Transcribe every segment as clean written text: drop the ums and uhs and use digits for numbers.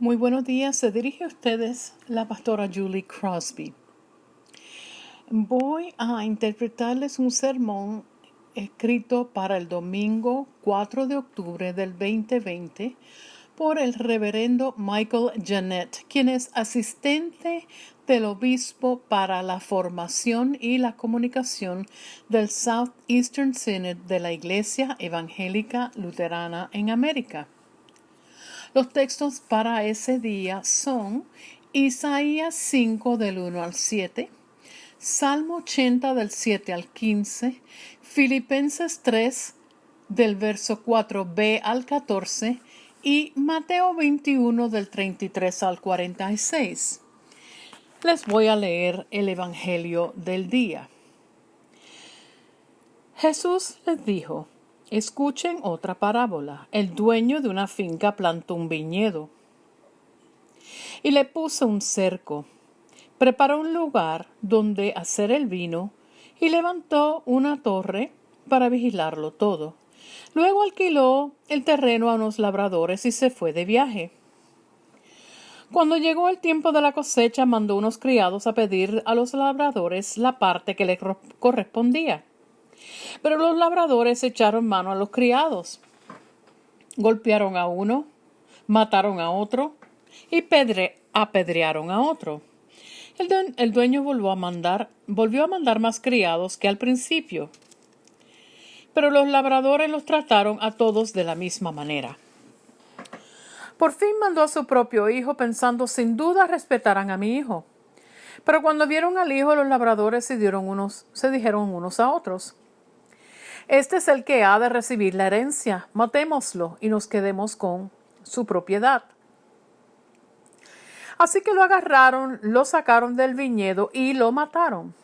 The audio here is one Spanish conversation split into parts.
Muy buenos días, se dirige a ustedes la pastora Julie Crosby. Voy a interpretarles un sermón escrito para el domingo 4 de octubre del 2020 por el reverendo Michael Janet, quien es asistente del obispo para la formación y la comunicación del Southeastern Synod de la Iglesia Evangélica Luterana en América. Los textos para ese día son Isaías 5 del 1 al 7, Salmo 80 del 7 al 15, Filipenses 3 del verso 4b al 14 y Mateo 21 del 33 al 46. Les voy a leer el Evangelio del día. Jesús les dijo: Escuchen otra parábola. El dueño de una finca plantó un viñedo y le puso un cerco. Preparó un lugar donde hacer el vino y levantó una torre para vigilarlo todo. Luego alquiló el terreno a unos labradores y se fue de viaje. Cuando llegó el tiempo de la cosecha, mandó unos criados a pedir a los labradores la parte que les correspondía. Pero los labradores echaron mano a los criados. Golpearon a uno, mataron a otro y apedrearon a otro. El dueño volvió a mandar más criados que al principio. Pero los labradores los trataron a todos de la misma manera. Por fin mandó a su propio hijo, pensando: sin duda respetarán a mi hijo. Pero cuando vieron al hijo, los labradores se dijeron unos a otros: este es el que ha de recibir la herencia, matémoslo y nos quedemos con su propiedad. Así que lo agarraron, lo sacaron del viñedo y lo mataron.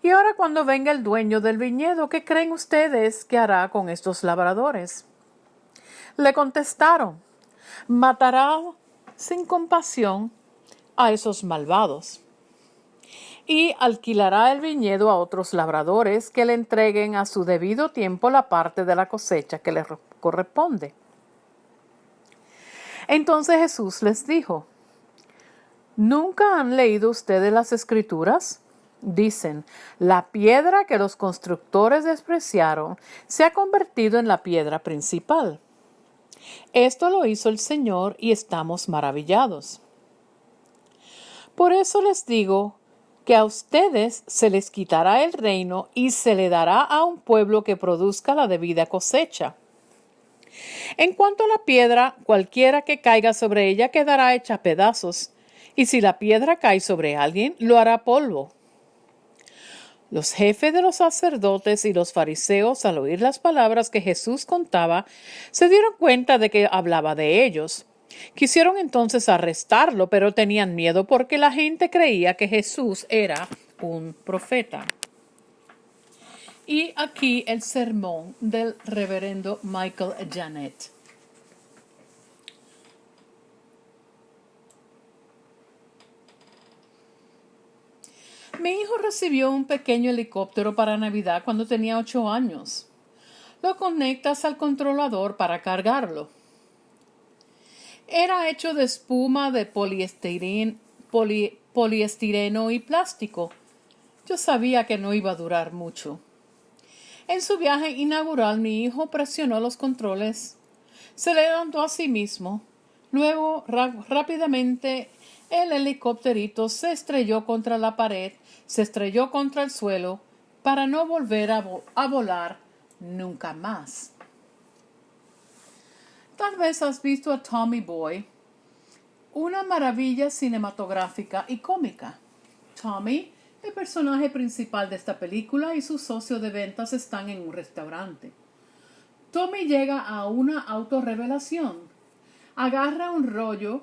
Y ahora, cuando venga el dueño del viñedo, ¿qué creen ustedes que hará con estos labradores? Le contestaron: matará sin compasión a esos malvados y alquilará el viñedo a otros labradores que le entreguen a su debido tiempo la parte de la cosecha que les corresponde. Entonces Jesús les dijo: ¿nunca han leído ustedes las Escrituras? Dicen: la piedra que los constructores despreciaron se ha convertido en la piedra principal. Esto lo hizo el Señor y estamos maravillados. Por eso les digo que a ustedes se les quitará el reino y se le dará a un pueblo que produzca la debida cosecha. En cuanto a la piedra, cualquiera que caiga sobre ella quedará hecha pedazos, y si la piedra cae sobre alguien, lo hará polvo. Los jefes de los sacerdotes y los fariseos, al oír las palabras que Jesús contaba, se dieron cuenta de que hablaba de ellos. Quisieron entonces arrestarlo, pero tenían miedo porque la gente creía que Jesús era un profeta. Y aquí el sermón del reverendo Michael Janet. Mi hijo recibió un pequeño helicóptero para Navidad cuando tenía 8 años. Lo conectas al controlador para cargarlo. Era hecho de espuma de poliestireno y plástico. Yo sabía que no iba a durar mucho. En su viaje inaugural, mi hijo presionó los controles. Se levantó a sí mismo. Luego, rápidamente, el helicópterito se estrelló contra la pared, se estrelló contra el suelo, para no volver a volar nunca más. Tal vez has visto a Tommy Boy, una maravilla cinematográfica y cómica. Tommy, el personaje principal de esta película, y su socio de ventas están en un restaurante. Tommy llega a una autorrevelación. Agarra un rollo,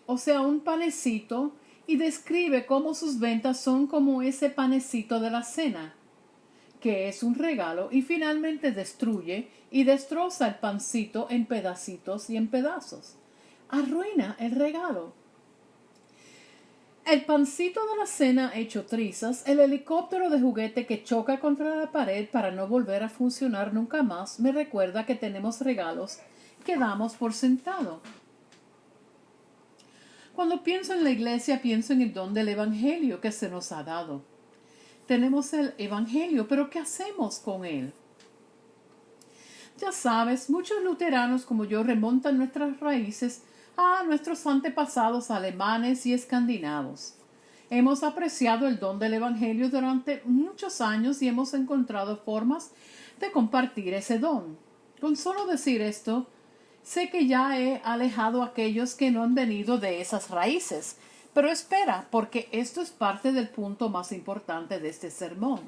un panecito, y describe cómo sus ventas son como ese panecito de la cena, que es un regalo, y finalmente destruye y destroza el pancito en pedacitos y en pedazos. Arruina el regalo. El pancito de la cena hecho trizas, el helicóptero de juguete que choca contra la pared para no volver a funcionar nunca más, me recuerda que tenemos regalos que damos por sentado. Cuando pienso en la iglesia, pienso en el don del Evangelio que se nos ha dado. Tenemos el Evangelio, pero ¿qué hacemos con él? Ya sabes, muchos luteranos como yo remontan nuestras raíces a nuestros antepasados alemanes y escandinavos. Hemos apreciado el don del Evangelio durante muchos años y hemos encontrado formas de compartir ese don. Con solo decir esto, sé que ya he alejado a aquellos que no han venido de esas raíces. Pero espera, porque esto es parte del punto más importante de este sermón.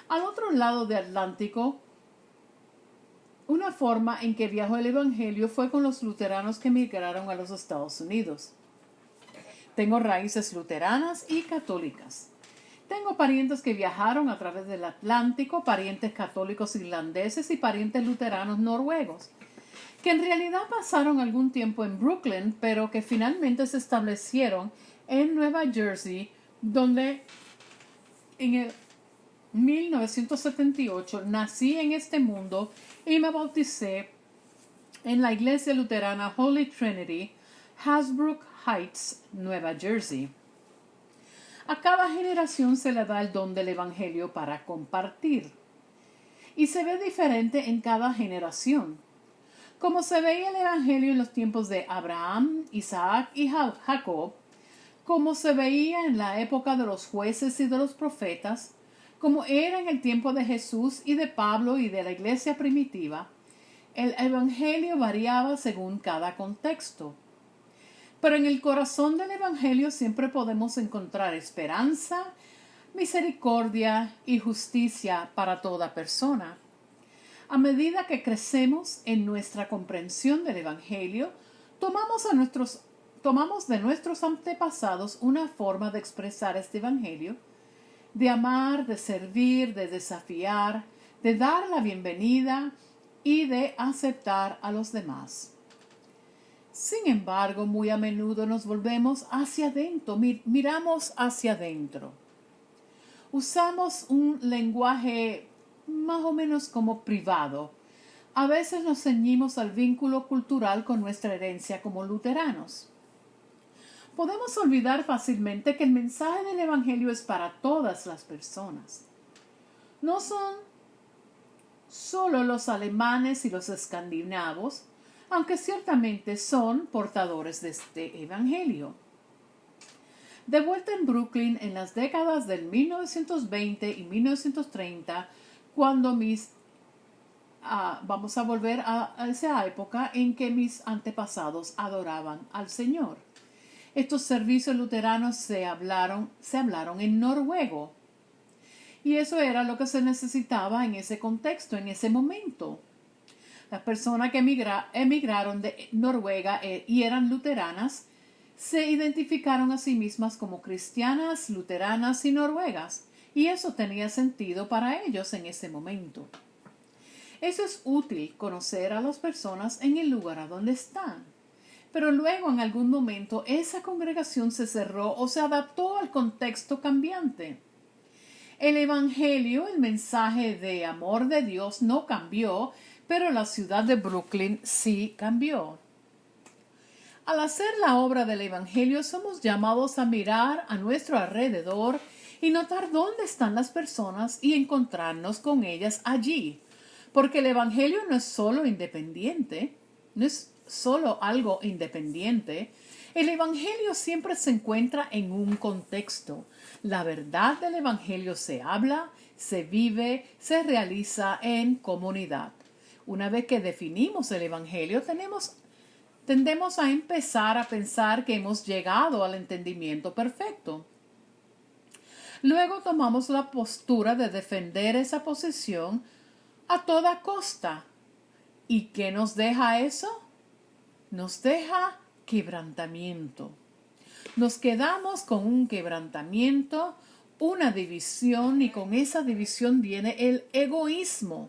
Al otro lado del Atlántico, una forma en que viajó el Evangelio fue con los luteranos que emigraron a los Estados Unidos. Tengo raíces luteranas y católicas. Tengo parientes que viajaron a través del Atlántico, parientes católicos irlandeses y parientes luteranos noruegos, que en realidad pasaron algún tiempo en Brooklyn, pero que finalmente se establecieron en Nueva Jersey, donde en el 1978 nací en este mundo y me bauticé en la iglesia luterana Holy Trinity, Hasbrook Heights, Nueva Jersey. A cada generación se le da el don del Evangelio para compartir, y se ve diferente en cada generación. Como se veía el Evangelio en los tiempos de Abraham, Isaac y Jacob, como se veía en la época de los jueces y de los profetas, como era en el tiempo de Jesús y de Pablo y de la iglesia primitiva, el Evangelio variaba según cada contexto. Pero en el corazón del Evangelio siempre podemos encontrar esperanza, misericordia y justicia para toda persona. A medida que crecemos en nuestra comprensión del Evangelio, tomamos de nuestros antepasados una forma de expresar este Evangelio, de amar, de servir, de desafiar, de dar la bienvenida y de aceptar a los demás. Sin embargo, muy a menudo nos volvemos hacia adentro, miramos hacia adentro. Usamos un lenguaje más o menos como privado. A veces nos ceñimos al vínculo cultural con nuestra herencia como luteranos. Podemos olvidar fácilmente que el mensaje del Evangelio es para todas las personas. No son solo los alemanes y los escandinavos, aunque ciertamente son portadores de este Evangelio. De vuelta en Brooklyn en las décadas del 1920 y 1930, cuando vamos a volver a esa época en que mis antepasados adoraban al Señor. Estos servicios luteranos se hablaron en noruego. Y eso era lo que se necesitaba en ese contexto, en ese momento. Las personas que emigraron de Noruega y eran luteranas se identificaron a sí mismas como cristianas, luteranas y noruegas, y eso tenía sentido para ellos en ese momento. Eso es útil, conocer a las personas en el lugar a donde están. Pero luego en algún momento esa congregación se cerró o se adaptó al contexto cambiante. El Evangelio, el mensaje de amor de Dios, no cambió, pero la ciudad de Brooklyn sí cambió. Al hacer la obra del Evangelio somos llamados a mirar a nuestro alrededor y notar dónde están las personas y encontrarnos con ellas allí. Porque el Evangelio no es solo independiente, no es solo algo independiente. El Evangelio siempre se encuentra en un contexto. La verdad del Evangelio se habla, se vive, se realiza en comunidad. Una vez que definimos el Evangelio, tendemos a empezar a pensar que hemos llegado al entendimiento perfecto. Luego tomamos la postura de defender esa posición a toda costa. ¿Y qué nos deja eso? Nos deja quebrantamiento. Nos quedamos con un quebrantamiento, una división, y con esa división viene el egoísmo.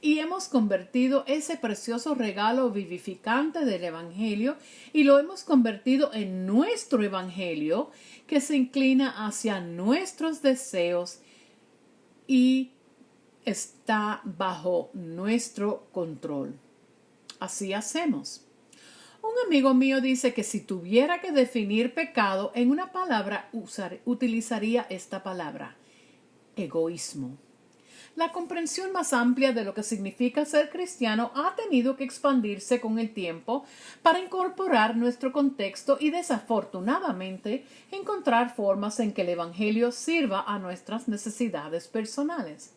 Y hemos convertido ese precioso regalo vivificante del Evangelio y lo hemos convertido en nuestro Evangelio, que se inclina hacia nuestros deseos y está bajo nuestro control. Así hacemos. Un amigo mío dice que si tuviera que definir pecado en una palabra, utilizaría esta palabra: egoísmo. La comprensión más amplia de lo que significa ser cristiano ha tenido que expandirse con el tiempo para incorporar nuestro contexto y, desafortunadamente, encontrar formas en que el Evangelio sirva a nuestras necesidades personales.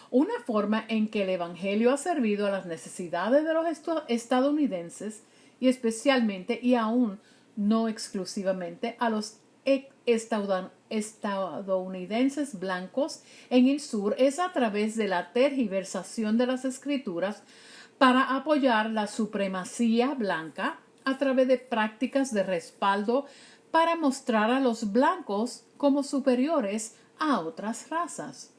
Una forma en que el Evangelio ha servido a las necesidades de los estadounidenses, y especialmente y aún no exclusivamente a los estadounidenses blancos en el sur, es a través de la tergiversación de las escrituras para apoyar la supremacía blanca a través de prácticas de respaldo para mostrar a los blancos como superiores a otras razas.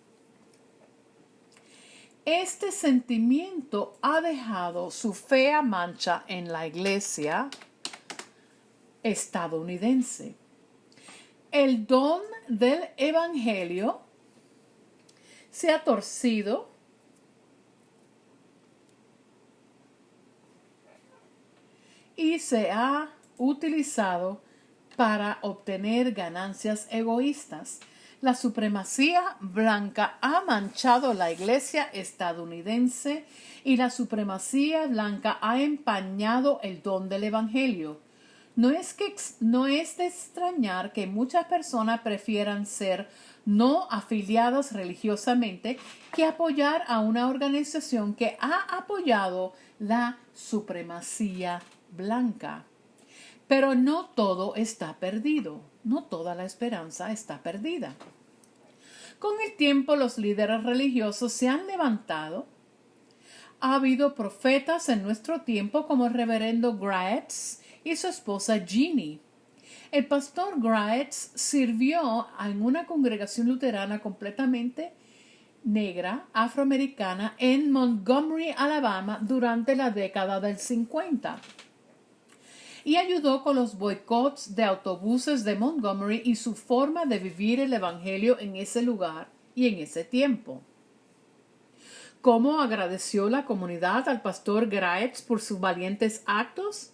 Este sentimiento ha dejado su fea mancha en la iglesia estadounidense. El don del Evangelio se ha torcido y se ha utilizado para obtener ganancias egoístas. La supremacía blanca ha manchado la iglesia estadounidense y la supremacía blanca ha empañado el don del Evangelio. No es de extrañar que muchas personas prefieran ser no afiliadas religiosamente que apoyar a una organización que ha apoyado la supremacía blanca. Pero no todo está perdido, no toda la esperanza está perdida. Con el tiempo, los líderes religiosos se han levantado. Ha habido profetas en nuestro tiempo como el reverendo Graetz y su esposa Jeannie. El pastor Graetz sirvió en una congregación luterana completamente negra, afroamericana, en Montgomery, Alabama, durante la década del 50. Y ayudó con los boicots de autobuses de Montgomery y su forma de vivir el Evangelio en ese lugar y en ese tiempo. ¿Cómo agradeció la comunidad al pastor Graetz por sus valientes actos?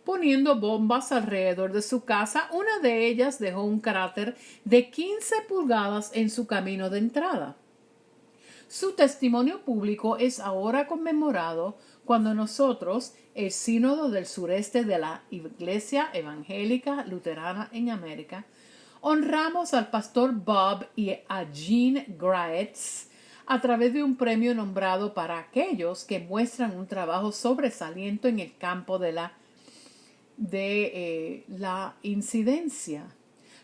Poniendo bombas alrededor de su casa, una de ellas dejó un cráter de 15 pulgadas en su camino de entrada. Su testimonio público es ahora conmemorado cuando nosotros, el Sínodo del Sureste de la Iglesia Evangélica Luterana en América, honramos al pastor Bob y a Jean Graetz a través de un premio nombrado para aquellos que muestran un trabajo sobresaliente en el campo de la incidencia.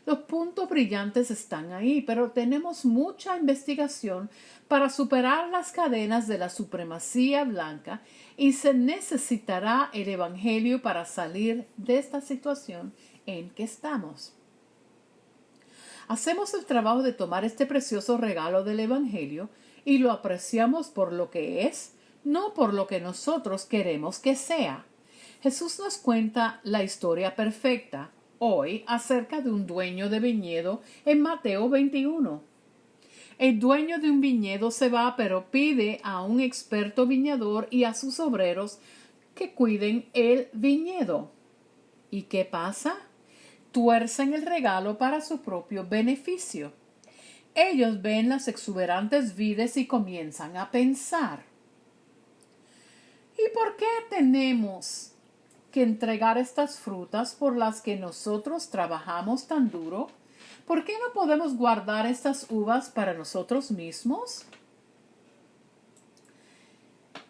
Los puntos brillantes están ahí, pero tenemos mucha investigación para superar las cadenas de la supremacía blanca y se necesitará el Evangelio para salir de esta situación en que estamos. Hacemos el trabajo de tomar este precioso regalo del Evangelio y lo apreciamos por lo que es, no por lo que nosotros queremos que sea. Jesús nos cuenta la historia perfecta hoy acerca de un dueño de viñedo en Mateo 21. El dueño de un viñedo se va, pero pide a un experto viñador y a sus obreros que cuiden el viñedo. ¿Y qué pasa? Tuercen el regalo para su propio beneficio. Ellos ven las exuberantes vides y comienzan a pensar: ¿y por qué tenemos que entregar estas frutas por las que nosotros trabajamos tan duro? ¿Por qué no podemos guardar estas uvas para nosotros mismos?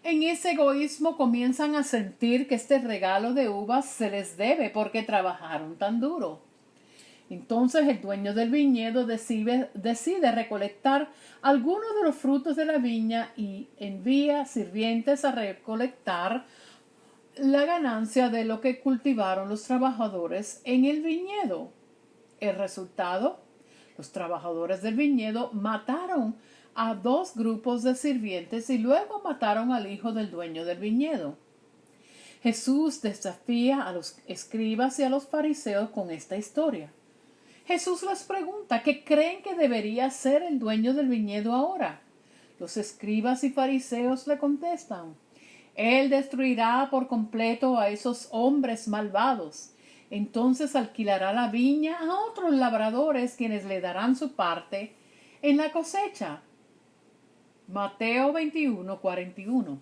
En ese egoísmo comienzan a sentir que este regalo de uvas se les debe porque trabajaron tan duro. Entonces el dueño del viñedo decide recolectar algunos de los frutos de la viña y envía sirvientes a recolectar la ganancia de lo que cultivaron los trabajadores en el viñedo. El resultado: los trabajadores del viñedo mataron a 2 grupos de sirvientes y luego mataron al hijo del dueño del viñedo. Jesús desafía a los escribas y a los fariseos con esta historia. Jesús les pregunta: ¿qué creen que debería hacer el dueño del viñedo ahora? Los escribas y fariseos le contestan: Él destruirá por completo a esos hombres malvados. Entonces alquilará la viña a otros labradores, quienes le darán su parte en la cosecha. Mateo 21:41.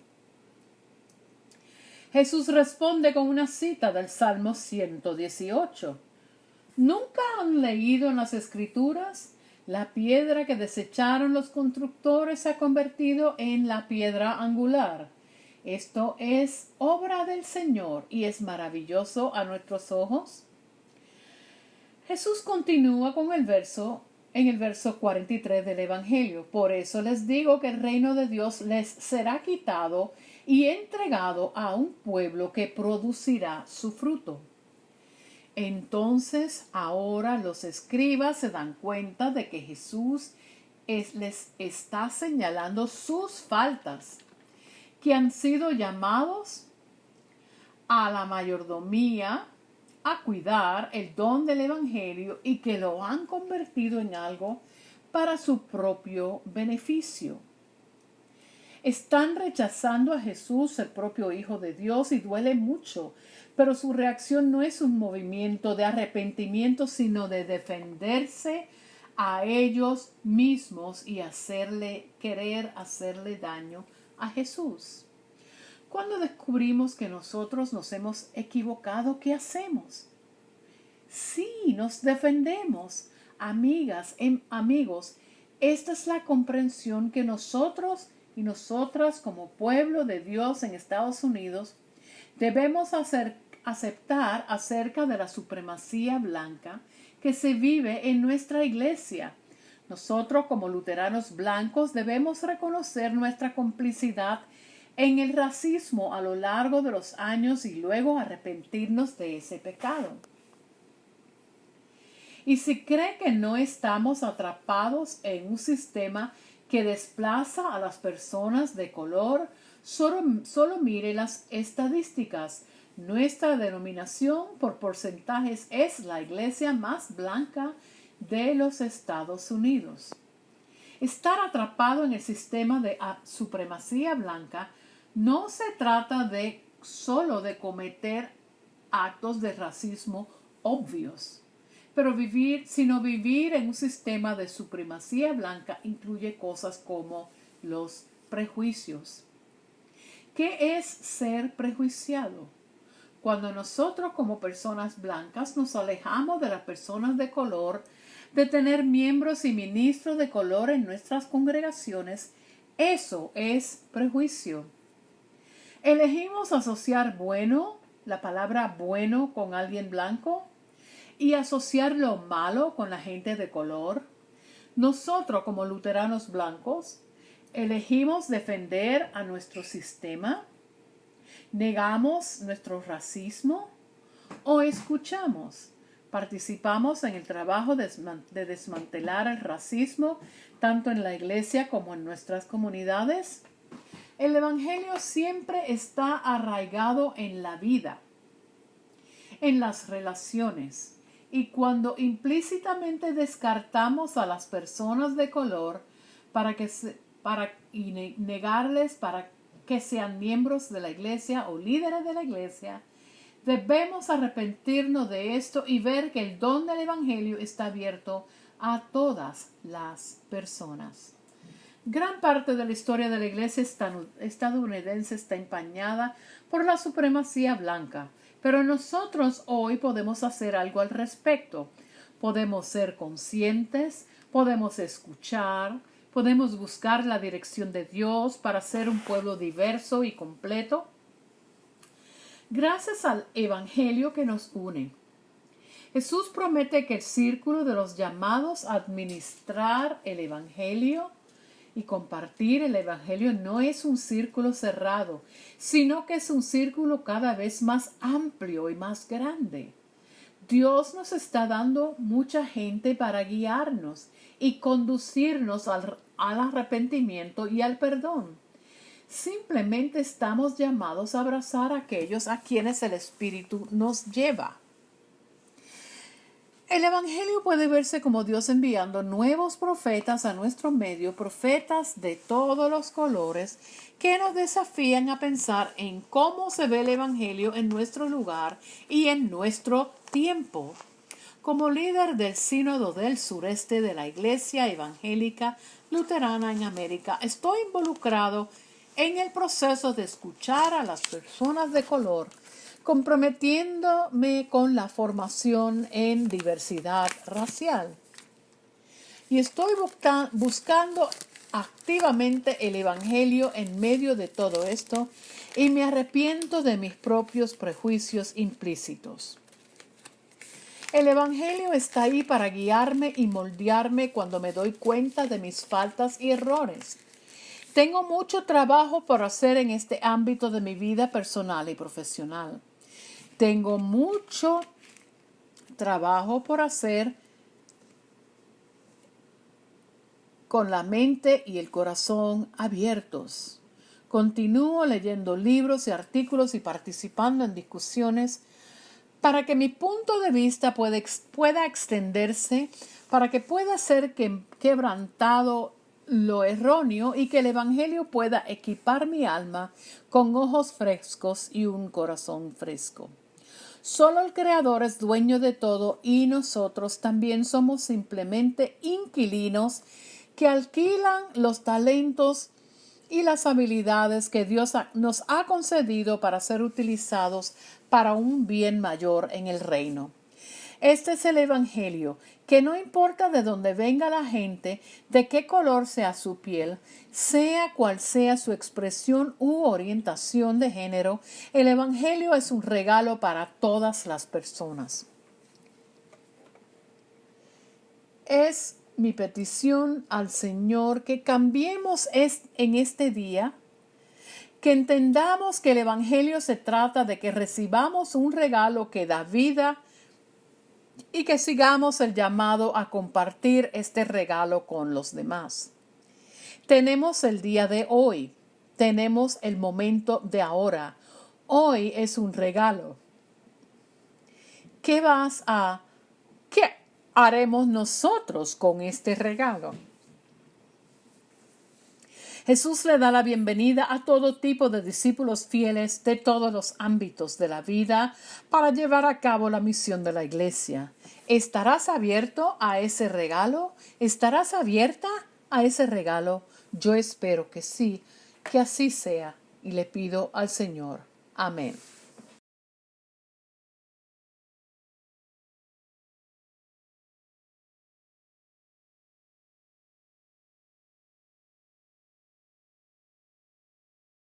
Jesús responde con una cita del Salmo 118. ¿Nunca han leído en las Escrituras? La piedra que desecharon los constructores se ha convertido en la piedra angular. Esto es obra del Señor y es maravilloso a nuestros ojos. Jesús continúa con el verso 43 del Evangelio. Por eso les digo que el reino de Dios les será quitado y entregado a un pueblo que producirá su fruto. Entonces ahora los escribas se dan cuenta de que Jesús les está señalando sus faltas, que han sido llamados a la mayordomía, a cuidar el don del Evangelio y que lo han convertido en algo para su propio beneficio. Están rechazando a Jesús, el propio Hijo de Dios, y duele mucho, pero su reacción no es un movimiento de arrepentimiento, sino de defenderse a ellos mismos y querer hacerle daño a Jesús. Cuando descubrimos que nosotros nos hemos equivocado, ¿qué hacemos? Sí, nos defendemos. Amigas, amigos, esta es la comprensión que nosotros y nosotras como pueblo de Dios en Estados Unidos debemos aceptar acerca de la supremacía blanca que se vive en nuestra iglesia. Nosotros como luteranos blancos debemos reconocer nuestra complicidad en el racismo a lo largo de los años y luego arrepentirnos de ese pecado. Y si cree que no estamos atrapados en un sistema que desplaza a las personas de color, solo mire las estadísticas. Nuestra denominación por porcentajes es la iglesia más blanca de los Estados Unidos. Estar atrapado en el sistema de supremacía blanca no se trata solo de cometer actos de racismo obvios, sino vivir en un sistema de supremacía blanca incluye cosas como los prejuicios. ¿Qué es ser prejuiciado? Cuando nosotros como personas blancas nos alejamos de las personas de color, de tener miembros y ministros de color en nuestras congregaciones, eso es prejuicio. Elegimos asociar la palabra bueno con alguien blanco y asociar lo malo con la gente de color. Nosotros como luteranos blancos elegimos defender a nuestro sistema, negamos nuestro racismo o escuchamos. Participamos en el trabajo de desmantelar el racismo tanto en la iglesia como en nuestras comunidades. El Evangelio siempre está arraigado en la vida, en las relaciones, y cuando implícitamente descartamos a las personas de color negarles para que sean miembros de la iglesia o líderes de la iglesia, debemos arrepentirnos de esto y ver que el don del Evangelio está abierto a todas las personas. Gran parte de la historia de la iglesia estadounidense está empañada por la supremacía blanca, pero nosotros hoy podemos hacer algo al respecto. Podemos ser conscientes, podemos escuchar, podemos buscar la dirección de Dios para ser un pueblo diverso y completo. Gracias al Evangelio que nos une, Jesús promete que el círculo de los llamados a administrar el Evangelio y compartir el Evangelio no es un círculo cerrado, sino que es un círculo cada vez más amplio y más grande. Dios nos está dando mucha gente para guiarnos y conducirnos al arrepentimiento y al perdón. Simplemente estamos llamados a abrazar a aquellos a quienes el Espíritu nos lleva. El Evangelio puede verse como Dios enviando nuevos profetas a nuestro medio, profetas de todos los colores, que nos desafían a pensar en cómo se ve el Evangelio en nuestro lugar y en nuestro tiempo. Como líder del Sínodo del Sureste de la Iglesia Evangélica Luterana en América, estoy involucrado en el proceso de escuchar a las personas de color, comprometiéndome con la formación en diversidad racial. Y estoy buscando activamente el Evangelio en medio de todo esto y me arrepiento de mis propios prejuicios implícitos. El Evangelio está ahí para guiarme y moldearme cuando me doy cuenta de mis faltas y errores. Tengo mucho trabajo por hacer en este ámbito de mi vida personal y profesional. Tengo mucho trabajo por hacer con la mente y el corazón abiertos. Continúo leyendo libros y artículos y participando en discusiones para que mi punto de vista pueda extenderse, para que pueda ser quebrantado lo erróneo y que el Evangelio pueda equipar mi alma con ojos frescos y un corazón fresco. Solo el Creador es dueño de todo y nosotros también somos simplemente inquilinos que alquilan los talentos y las habilidades que Dios nos ha concedido para ser utilizados para un bien mayor en el reino. Este es el Evangelio, que no importa de dónde venga la gente, de qué color sea su piel, sea cual sea su expresión u orientación de género, el Evangelio es un regalo para todas las personas. Es mi petición al Señor que cambiemos en este día, que entendamos que el Evangelio se trata de que recibamos un regalo que da vida y que sigamos el llamado a compartir este regalo con los demás. Tenemos el día de hoy, tenemos el momento de ahora. Hoy es un regalo. ¿Qué haremos nosotros con este regalo? Jesús le da la bienvenida a todo tipo de discípulos fieles de todos los ámbitos de la vida para llevar a cabo la misión de la iglesia. ¿Estarás abierto a ese regalo? ¿Estarás abierta a ese regalo? Yo espero que sí, que así sea, y le pido al Señor. Amén.